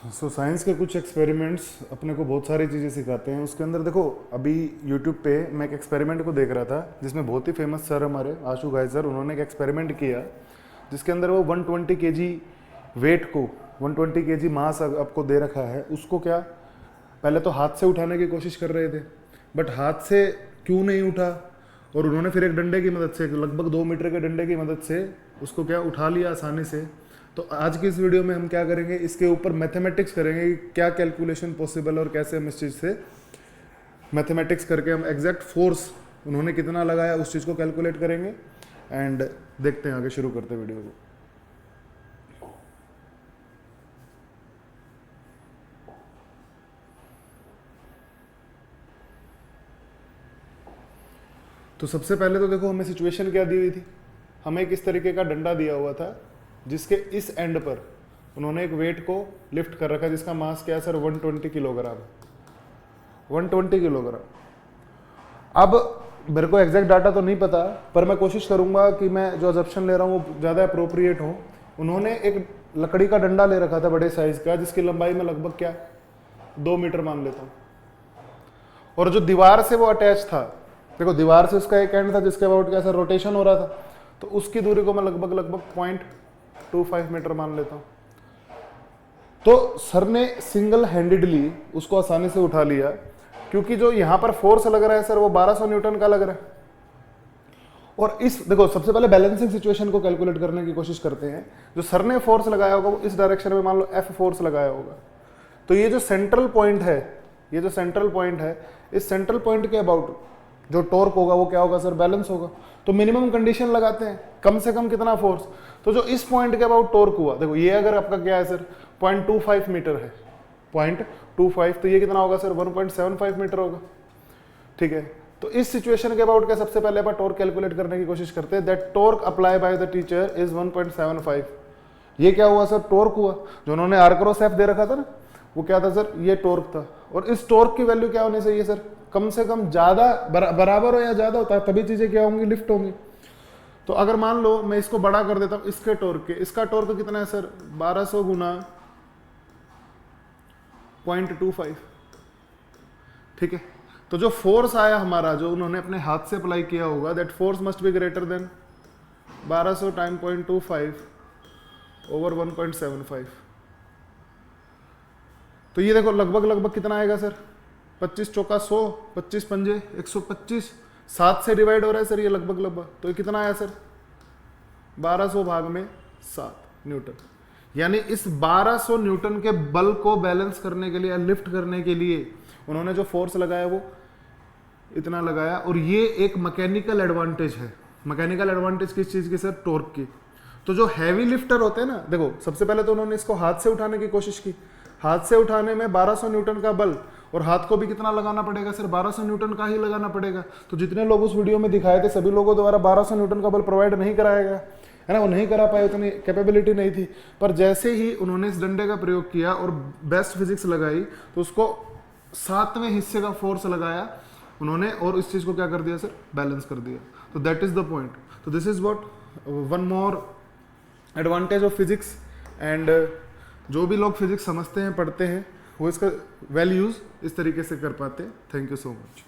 Science के कुछ experiments अपने को बहुत सारी चीज़ें सिखाते हैं। उसके अंदर देखो, अभी यूट्यूब पे मैं एक एक्सपेरिमेंट को देख रहा था जिसमें बहुत ही फेमस सर हमारे आशु गाय सर, उन्होंने एक एक्सपेरिमेंट किया जिसके अंदर वो 120 केजी वेट को 120 केजी मास आपको दे रखा है, उसको क्या पहले तो हाथ से उठाने की कोशिश कर रहे थे, बट हाथ से क्यों नहीं उठा, और उन्होंने फिर एक डंडे की मदद से, लगभग 2 मीटर के डंडे की मदद से उसको क्या उठा लिया आसानी से। तो आज की इस वीडियो में हम क्या करेंगे, इसके ऊपर मैथमेटिक्स करेंगे कि क्या कैलकुलेशन पॉसिबल और कैसे हम इस चीज़ से मैथमेटिक्स करके हम एग्जैक्ट फोर्स उन्होंने कितना लगाया उस चीज़ को कैलकुलेट करेंगे। एंड देखते हैं, आगे शुरू करते हैं वीडियो को। तो सबसे पहले तो देखो, हमें सिचुएशन क्या दी हुई थी, हमें एक इस तरीके का डंडा दिया हुआ था जिसके इस एंड पर उन्होंने एक वेट को लिफ्ट कर रखा जिसका मास क्या है सर, 120 किलोग्राम। 120 किलोग्राम। अब मेरे को एग्जैक्ट डाटा तो नहीं पता, पर मैं कोशिश करूंगा कि मैं जो अजप्शन ले रहा हूँ वो ज़्यादा अप्रोप्रिएट हो। उन्होंने एक लकड़ी का डंडा ले रखा था बड़े साइज का, जिसकी लंबाई में लगभग क्या 2 मीटर मान लेता हूँ, और जो दीवार से वो अटैच था, देखो दीवार से उसका एक एंड था जिसके अबाउट क्या सर रोटेशन हो रहा था, तो उसकी दूरी को मैं लगभग 0.25 मीटर मान लेता हूं। तो सर ने सिंगल हैंडेडली उसको आसानी से उठा लिया, क्योंकि जो यहां पर फोर्स लग रहा है सर वो 1200 न्यूटन का लग रहा है। और इस देखो, सबसे पहले बैलेंसिंग सिचुएशन को कैलकुलेट करने की कोशिश करते हैं। जो सर ने फोर्स लगाया होगा वो इस डायरेक्शन में मान लो F फोर्स लगाया होगा, तो ये जो सेंट्रल पॉइंट है, ये जो सेंट्रल पॉइंट है, इस सेंट्रल पॉइंट के अबाउट जो टॉर्क होगा वो क्या होगा सर, बैलेंस होगा। तो मिनिमम कंडीशन लगाते हैं, कम से कम कितना फोर्स, तो जो इस पॉइंट के अबाउट टॉर्क हुआ, देखो ये अगर आपका क्या है सर 0.25 मीटर है, 0.25, तो ये कितना होगा सर 1.75 मीटर होगा। ठीक है, तो इस सिचुएशन के अबाउट क्या सबसे पहले आप टॉर्क कैलकुलेट करने की कोशिश करते हैं। That torque apply by the teacher is 1.75। ये क्या हुआ सर, टॉर्क हुआ। जो उन्होंने आर क्रॉस एफ दे रखा था ना, वो क्या था सर, ये टॉर्क था। और इस टॉर्क की वैल्यू क्या होनी चाहिए सर, कम से कम ज्यादा बराबर हो या ज्यादा होता है तभी चीजें क्या होंगी, लिफ्ट होंगी। तो अगर मान लो मैं इसको बड़ा कर देता हूं, इसके टॉर्क के, इसका टॉर्क कितना है सर 1200 गुना 0.25। ठीक है, तो जो फोर्स आया हमारा, जो उन्होंने अपने हाथ से अप्लाई किया होगा, that force must be greater than 1200 time 0.25 over 1.75। तो ये देखो लगभग कितना आएगा सर, 25 चौका 100, 25 पंजे 125, 7 से डिवाइड हो रहा है सर ये लगभग। तो ये कितना आया सर 1200 भाग में 7 न्यूटन। यानी इस 1200 न्यूटन के बल को बैलेंस करने के लिए या लिफ्ट करने के लिए उन्होंने जो फोर्स लगाया वो इतना लगाया। और ये एक मैकेनिकल एडवांटेज है। मैकेनिकल एडवांटेज किस चीज की सर, टॉर्क की। तो जो हैवी लिफ्टर होते हैं ना, देखो सबसे पहले तो उन्होंने इसको हाथ से उठाने की कोशिश की। हाथ से उठाने में 1200 न्यूटन का बल, और हाथ को भी कितना लगाना पड़ेगा सर, 1200 न्यूटन का ही लगाना पड़ेगा। तो जितने लोग उस वीडियो में दिखाए थे सभी लोगों द्वारा 1200 न्यूटन का बल प्रोवाइड नहीं कराया गया है ना, वो नहीं करा पाए, उतनी कैपेबिलिटी नहीं थी। पर जैसे ही उन्होंने इस डंडे का प्रयोग किया और बेस्ट फिजिक्स लगाई, तो उसको 7वें हिस्से का फोर्स लगाया उन्होंने, और इस चीज को क्या कर दिया सर, बैलेंस कर दिया। तो दैट इज द पॉइंट। तो this is what one more advantage of physics. And जो भी लोग फिजिक्स समझते हैं, पढ़ते हैं, वो इसका वेल यूज इस तरीके से कर पाते हैं। Thank you so much.